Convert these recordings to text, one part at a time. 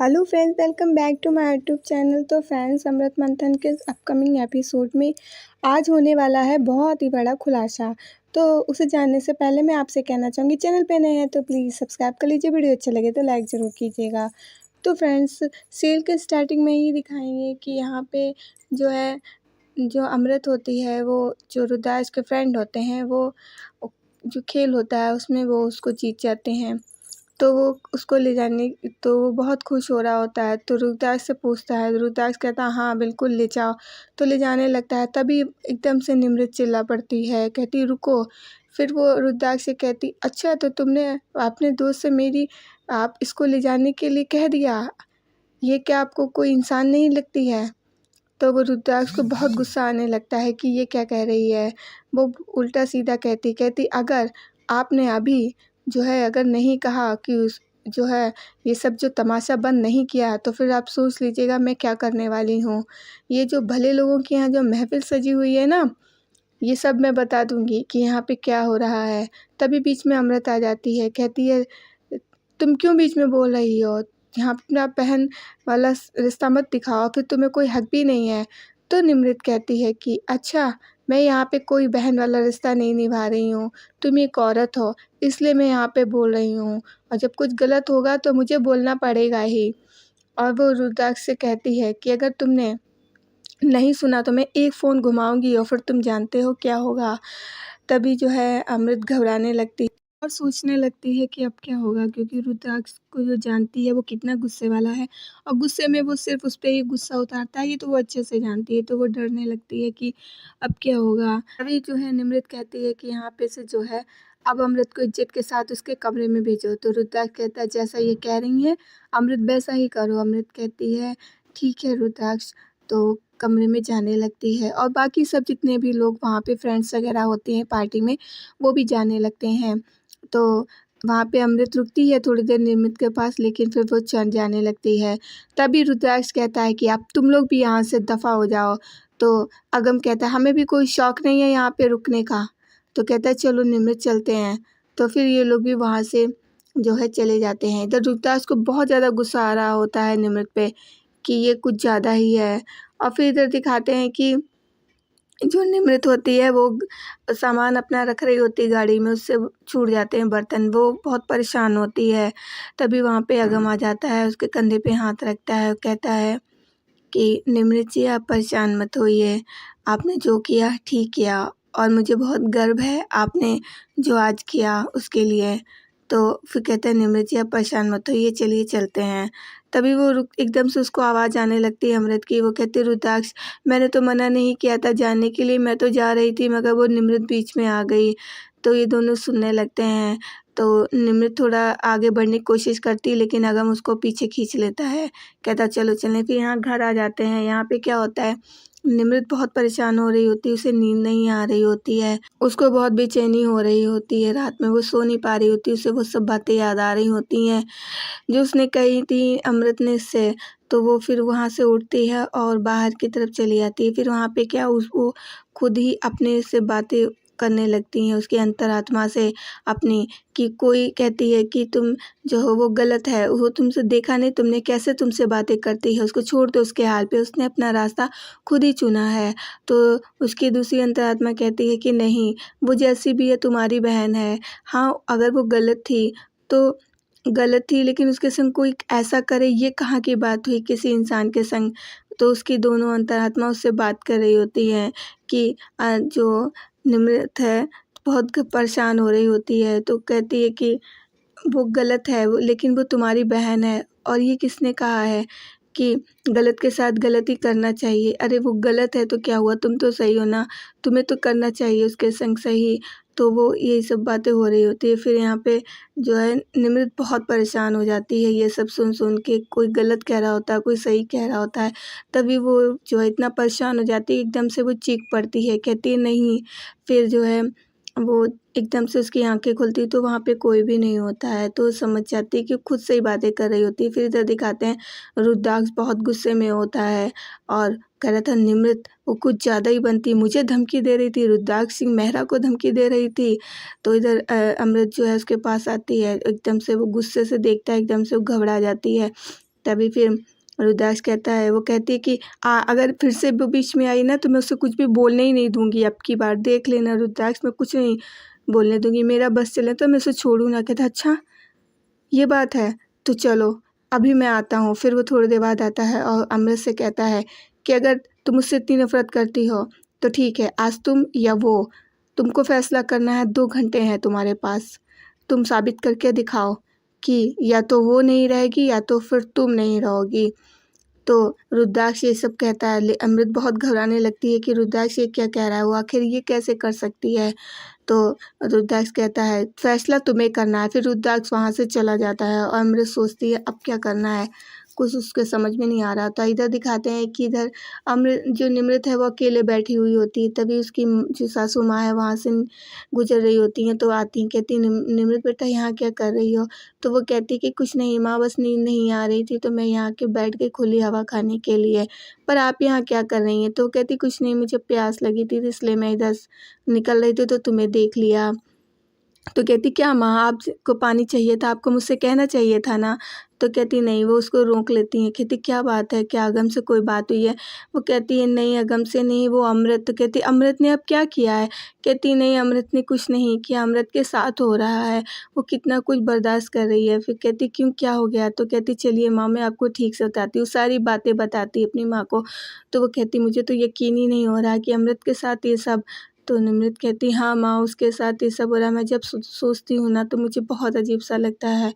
Hello friends, welcome back to my YouTube channel. तो friends, Amrit Manthan के upcoming episode में आज होने वाला है बहुत ही बड़ा खुलासा। तो उसे जानने से पहले मैं आपसे कहना चाहूँगी, चैनल पे नए हैं तो प्लीज़ सब्सक्राइब कर लीजिए, वीडियो अच्छा लगे तो लाइक ज़रूर कीजिएगा। तो फ्रेंड्स, सीरियल के स्टार्टिंग में ही दिखाएंगे कि यहाँ पे जो है, जो अमृत होती है, वो जो रुद्राक्ष के फ्रेंड होते हैं, वो जो खेल होता है उसमें वो उसको जीत जाते हैं। तो वो उसको ले जाने, तो वो बहुत खुश हो रहा होता है। तो रुद्राक्ष से पूछता है, रुद्राक्ष कहता है हाँ बिल्कुल ले जाओ। तो ले जाने लगता है, तभी एकदम से निमृत चिल्ला पड़ती है, कहती रुको। फिर वो रुद्राक्ष से कहती, अच्छा तो तुमने अपने दोस्त से मेरी आप इसको ले जाने के लिए कह दिया, ये क्या आपको कोई इंसान नहीं लगती है? तो वो रुद्राक्ष को बहुत गुस्सा आने लगता है कि ये क्या कह रही है। वो उल्टा सीधा कहती कहती अगर आपने अभी जो है, अगर नहीं कहा कि उस जो है ये सब जो तमाशा बंद नहीं किया, तो फिर आप सोच लीजिएगा मैं क्या करने वाली हूँ। ये जो भले लोगों के यहाँ जो महफिल सजी हुई है ना, ये सब मैं बता दूंगी कि यहाँ पे क्या हो रहा है। तभी बीच में अमृत आ जाती है, कहती है तुम क्यों बीच में बोल रही हो? यहाँ अपना बहन वाला रिश्ता मत दिखाओ, फिर तुम्हें कोई हक भी नहीं है। तो निमृत कहती है कि अच्छा, मैं यहाँ पे कोई बहन वाला रिश्ता नहीं निभा रही हूँ, तुम एक औरत हो इसलिए मैं यहाँ पे बोल रही हूँ, और जब कुछ गलत होगा तो मुझे बोलना पड़ेगा ही। और वो रुद्राक्ष से कहती है कि अगर तुमने नहीं सुना तो मैं एक फ़ोन घुमाऊंगी और फिर तुम जानते हो क्या होगा। तभी जो है अमृत घबराने लगती है और सोचने लगती है कि अब क्या होगा, क्योंकि रुद्राक्ष को जो जानती है वो कितना गुस्से वाला है, और गुस्से में वो सिर्फ उस पर ही गुस्सा उतारता है, ये तो वो अच्छे से जानती है। तो वो डरने लगती है कि अब क्या होगा। अभी जो है निमृत कहती है कि यहाँ पे से जो है अब अमृत को इज्जत के साथ उसके कमरे में भेजो। तो रुद्राक्ष कहता है जैसा ये कह रही है अमृत वैसा ही करो। अमृत कहती है ठीक है रुद्राक्ष। तो कमरे में जाने लगती है और बाकी सब जितने भी लोग वहाँ पे फ्रेंड्स वगैरह होते हैं पार्टी में, वो भी जाने लगते हैं। तो वहाँ पे अमृत रुकती है थोड़ी देर निमित के पास, लेकिन फिर वो चल जाने लगती है। तभी रुद्राक्ष कहता है कि अब तुम लोग भी यहाँ से दफ़ा हो जाओ। तो अगम कहता है हमें भी कोई शौक नहीं है यहाँ पे रुकने का। तो कहता है चलो निमित चलते हैं। तो फिर ये लोग भी वहाँ से जो है चले जाते हैं। इधर रुद्राक्ष को बहुत ज़्यादा गुस्सा आ रहा होता है निमित पे कि ये कुछ ज़्यादा ही है। और फिर इधर दिखाते हैं कि जो निमृत होती है वो सामान अपना रख रही होती है गाड़ी में, उससे छूट जाते हैं बर्तन, वो बहुत परेशान होती है। तभी वहाँ पे अगम आ जाता है, उसके कंधे पे हाथ रखता है और कहता है कि निमृत जी आप परेशान मत होइए, आपने जो किया ठीक किया और मुझे बहुत गर्व है आपने जो आज किया उसके लिए। तो फिर कहते हैं निमृत जी आप परेशान मत होइए, चलिए चलते हैं। तभी वो रुक, एकदम से उसको आवाज़ आने लगती है अमृत की। वो कहती है रुद्राक्ष मैंने तो मना नहीं किया था जाने के लिए, मैं तो जा रही थी मगर वो निमृत बीच में आ गई। तो ये दोनों सुनने लगते हैं। तो निमृत थोड़ा आगे बढ़ने की कोशिश करती है, लेकिन अगम उसको पीछे खींच लेता है, कहता चलो चलें। फिर यहाँ घर आ जाते हैं। यहाँ पे क्या होता है, निमृत बहुत परेशान हो रही होती है, उसे नींद नहीं आ रही होती है, उसको बहुत बेचैनी हो रही होती है, रात में वो सो नहीं पा रही होती, उसे वो सब बातें याद आ रही होती हैं जो उसने कही थी अमृत ने इससे। तो वो फिर वहाँ से उठती है और बाहर की तरफ चली जाती है। फिर वहाँ पे क्या वो खुद ही अपने से बातें करने लगती हैं उसकी अंतरात्मा से अपनी, कि कोई कहती है कि तुम जो हो वो गलत है, वो तुमसे देखा नहीं तुमने, कैसे तुमसे बातें करती है, उसको छोड़ दो उसके हाल पे, उसने अपना रास्ता खुद ही चुना है। तो उसकी दूसरी अंतरात्मा कहती है कि नहीं, वो जैसी भी है तुम्हारी बहन है। हाँ अगर वो गलत थी तो गलत थी, लेकिन उसके संग कोई ऐसा करे ये कहाँ की बात हुई किसी इंसान के संग। तो उसकी दोनों अंतरात्मा उससे बात कर रही होती हैं कि जो निमृत है बहुत परेशान हो रही होती है। तो कहती है कि वो गलत है वो, लेकिन वो तुम्हारी बहन है और ये किसने कहा है कि गलत के साथ गलत ही करना चाहिए। अरे वो गलत है तो क्या हुआ, तुम तो सही हो ना, तुम्हें तो करना चाहिए उसके संग सही। तो वो यही सब बातें हो रही होती है। फिर यहाँ पे जो है निमृत बहुत परेशान हो जाती है ये सब सुन सुन के, कोई गलत कह रहा होता है कोई सही कह रहा होता है। तभी वो जो है इतना परेशान हो जाती है, एकदम से वो चीख पड़ती है, कहती है नहीं। फिर जो है वो एकदम से उसकी आंखें खुलती तो वहाँ पे कोई भी नहीं होता है, तो समझ जाती है कि खुद से ही बातें कर रही होती है। फिर इधर दिखाते हैं रुद्राक्ष बहुत गुस्से में होता है और कह रहा था निमृत वो कुछ ज़्यादा ही बनती, मुझे धमकी दे रही थी, रुद्राक्ष सिंह मेहरा को धमकी दे रही थी। तो इधर अमृत जो है उसके पास आती है, एकदम से वो गुस्से से देखता है, एकदम से वो घबरा जाती है। तभी फिर रुद्राक्ष कहता है, वो कहती है कि अगर फिर से वो बीच में आई ना तो मैं उससे कुछ भी बोलने ही नहीं दूँगी, अब की बार देख लेना रुद्राक्ष, मैं कुछ नहीं बोलने दूँगी, मेरा बस चले तो मैं उसे छोड़ूँ ना। कहता अच्छा ये बात है, तो चलो अभी मैं आता हूँ। फिर वो थोड़ी देर बाद आता है और अमृत से कहता है कि अगर तुम मुझसे इतनी नफ़रत करती हो तो ठीक है, आज तुम या वो, तुमको फ़ैसला करना है, 2 घंटे हैं तुम्हारे पास। तुम साबित करके दिखाओ कि या तो वो नहीं रहेगी या तो फिर तुम नहीं रहोगी। तो रुद्राक्ष ये सब कहता है, अमृत बहुत घबराने लगती है कि रुद्राक्ष ये क्या कह रहा है, वो आखिर ये कैसे कर सकती है। तो रुद्राक्ष कहता है फैसला तुम्हें करना है। फिर रुद्राक्ष वहाँ से चला जाता है और अमृत सोचती है अब क्या करना है, कुछ उसके समझ में नहीं आ रहा था। इधर दिखाते हैं कि इधर अमृत जो निमृत है वो अकेले बैठी हुई होती है, तभी उसकी जो सासू माँ है वहाँ से गुजर रही होती हैं, तो आती हैं, कहती निमृत बेटा यहाँ क्या कर रही हो। तो वो कहती कि कुछ नहीं माँ, बस नींद नहीं आ रही थी तो मैं यहाँ के बैठ गई खुली हवा खाने के लिए, पर आप यहाँ क्या कर रही हैं। तो कहती कुछ नहीं, मुझे प्यास लगी थी इसलिए मैं इधर निकल रही थी तो तुम्हें देख लिया। तो कहती क्या माँ, आपको पानी चाहिए था, आपको मुझसे कहना चाहिए था ना। तो कहती नहीं, वो उसको रोक लेती हैं। कहती क्या बात है, क्या अगम से कोई बात हुई है। वो कहती है नहीं अगम से नहीं, वो अमृत। तो कहती अमृत ने अब क्या किया है। कहती नहीं अमृत ने कुछ नहीं किया, अमृत के साथ हो रहा है, वो कितना कुछ बर्दाश्त कर रही है। फिर कहती क्यों, क्या हो गया। तो कहती चलिए माँ मैं आपको ठीक से बताती हूँ, सारी बातें बताती अपनी माँ को। तो वो कहती मुझे तो यकीन ही नहीं हो रहा कि अमृत के साथ ये सब। तो निमृत कहती हाँ माँ, उसके साथ ये सब हो रहा है, मैं जब सोचती हूँ ना तो मुझे बहुत अजीब सा लगता है।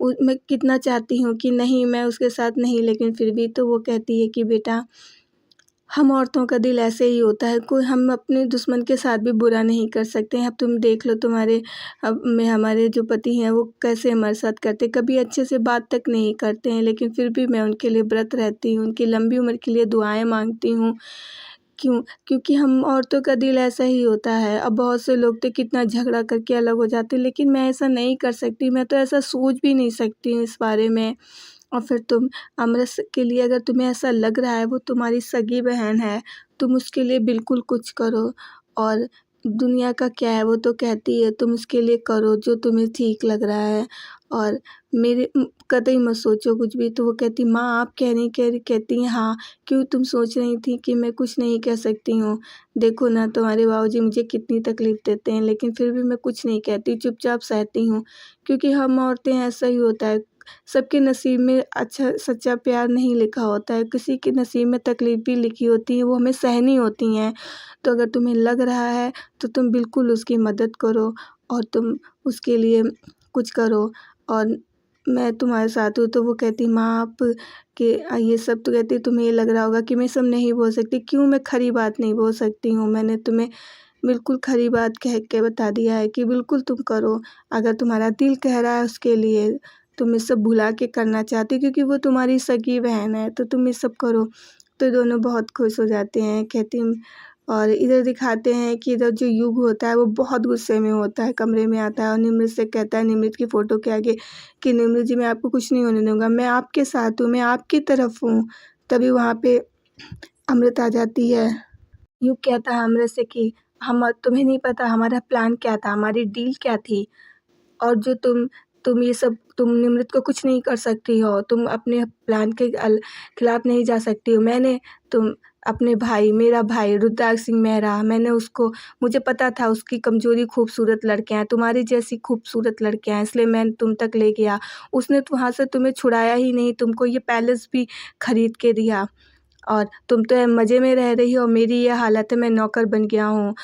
मैं कितना चाहती हूँ कि नहीं मैं उसके साथ नहीं, लेकिन फिर भी। तो वो कहती है कि बेटा हम औरतों का दिल ऐसे ही होता है, कोई हम अपने दुश्मन के साथ भी बुरा नहीं कर सकते हैं। अब तुम देख लो तुम्हारे अब में हमारे जो पति हैं वो कैसे हमारे साथ करते, कभी अच्छे से बात तक नहीं करते हैं, लेकिन फिर भी मैं उनके लिए व्रत रहती हूँ, उनकी लंबी उम्र के लिए दुआएं मांगती हूँ। क्यों? क्योंकि हम औरतों का दिल ऐसा ही होता है। अब बहुत से लोग तो कितना झगड़ा करके अलग हो जाते हैं, लेकिन मैं ऐसा नहीं कर सकती, मैं तो ऐसा सोच भी नहीं सकती हूँ इस बारे में। और फिर तुम अमृत के लिए अगर तुम्हें ऐसा लग रहा है वो तुम्हारी सगी बहन है, तुम उसके लिए बिल्कुल कुछ करो। और दुनिया का क्या है, वो तो कहती है तुम उसके लिए करो जो तुम्हें ठीक लग रहा है, और मेरे कतई मत सोचो कुछ भी। तो वो कहती माँ आप कह रही कहती हैं हाँ, क्यों तुम सोच रही थी कि मैं कुछ नहीं कह सकती हूँ। देखो ना तुम्हारे बाबूजी मुझे कितनी तकलीफ़ देते हैं, लेकिन फिर भी मैं कुछ नहीं कहती, चुपचाप सहती हूँ। क्योंकि हम औरतें ऐसा ही होता है, सबके नसीब में अच्छा सच्चा प्यार नहीं लिखा होता है, किसी के नसीब में तकलीफ़ भी लिखी होती है, वो हमें सहनी होती हैं। तो अगर तुम्हें लग रहा है तो तुम बिल्कुल उसकी मदद करो और तुम उसके लिए कुछ करो, और मैं तुम्हारे साथ हूँ। तो वो कहती माँ आप के ये सब, तो कहती तुम्हें ये लग रहा होगा कि मैं सब नहीं बोल सकती, क्यों मैं खरी बात नहीं बोल सकती हूँ। मैंने तुम्हें बिल्कुल खरी बात कह के बता दिया है कि बिल्कुल तुम करो, अगर तुम्हारा दिल कह रहा है उसके लिए, तुम ये सब भुला के करना चाहती हो क्योंकि वो तुम्हारी सगी बहन है, तो तुम ये सब करो। तो दोनों बहुत खुश हो जाते हैं। कहती और इधर दिखाते हैं कि इधर जो युग होता है वो बहुत गुस्से में होता है, कमरे में आता है और निमृत से कहता है निमृत की फ़ोटो के आगे कि निमृत जी मैं आपको कुछ नहीं होने दूँगा, मैं आपके साथ हूँ, मैं आपकी तरफ हूँ। तभी वहाँ पे अमृत आ जाती है। युग कहता है अमृत से कि हम तुम्हें नहीं पता हमारा प्लान क्या था, हमारी डील क्या थी, और जो तुम ये सब, तुम निमृत को कुछ नहीं कर सकती हो, तुम अपने प्लान के खिलाफ नहीं जा सकती हो। मैंने तुम अपने भाई, मेरा भाई रुद्राक्ष सिंह मेहरा, मैंने उसको, मुझे पता था उसकी कमज़ोरी खूबसूरत लड़कियाँ हैं, तुम्हारी जैसी खूबसूरत लड़कियाँ हैं, इसलिए मैंने तुम तक ले गया। उसने तो वहाँ से तुम्हें छुड़ाया ही नहीं, तुमको ये पैलेस भी खरीद के दिया, और तुम तो मज़े में रह रही हो, मेरी ये हालत है, मैं नौकर बन गया हूँ।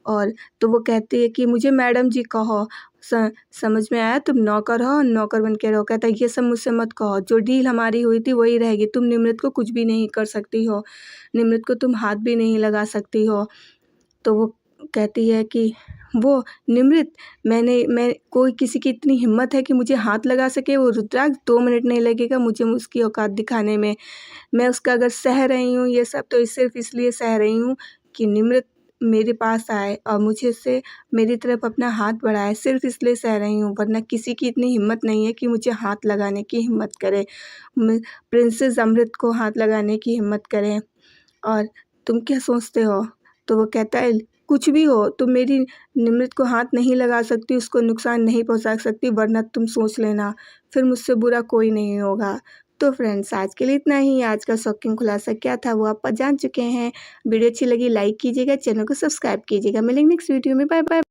और तो वो कहती है कि मुझे मैडम जी कहो, समझ में आया, तुम नौकर हो, नौकर बन के रहो। कहता है ये सब मुझसे मत कहो, जो डील हमारी हुई थी वही रहेगी, तुम निमृत को कुछ भी नहीं कर सकती हो, निमृत को तुम हाथ भी नहीं लगा सकती हो। तो वो कहती है कि वो निमृत, मैं कोई किसी की इतनी हिम्मत है कि मुझे हाथ लगा सके, वो रुद्राक्ष 2 मिनट नहीं लगेगा मुझे उसकी औकात दिखाने में। मैं उसका अगर सह रही हूँ ये सब तो सिर्फ़ इसलिए सह रही हूँ कि निमृत मेरे पास आए और मुझे से मेरी तरफ अपना हाथ बढ़ाए, सिर्फ़ इसलिए सह रही हूँ, वरना किसी की इतनी हिम्मत नहीं है कि मुझे हाथ लगाने की हिम्मत करे। मैं प्रिंसेस अमृत को हाथ लगाने की हिम्मत करें, और तुम क्या सोचते हो? तो वो कहता है कुछ भी हो, तुम मेरी निमृत को हाथ नहीं लगा सकती, उसको नुकसान नहीं पहुँचा सकती, वरना तुम सोच लेना, फिर मुझसे बुरा कोई नहीं होगा। तो फ्रेंड्स आज के लिए इतना ही। आज का शॉकिंग खुलासा क्या था वो आप जान चुके हैं। वीडियो अच्छी लगी लाइक कीजिएगा, चैनल को सब्सक्राइब कीजिएगा। मिलेंगे नेक्स्ट वीडियो में। Bye bye.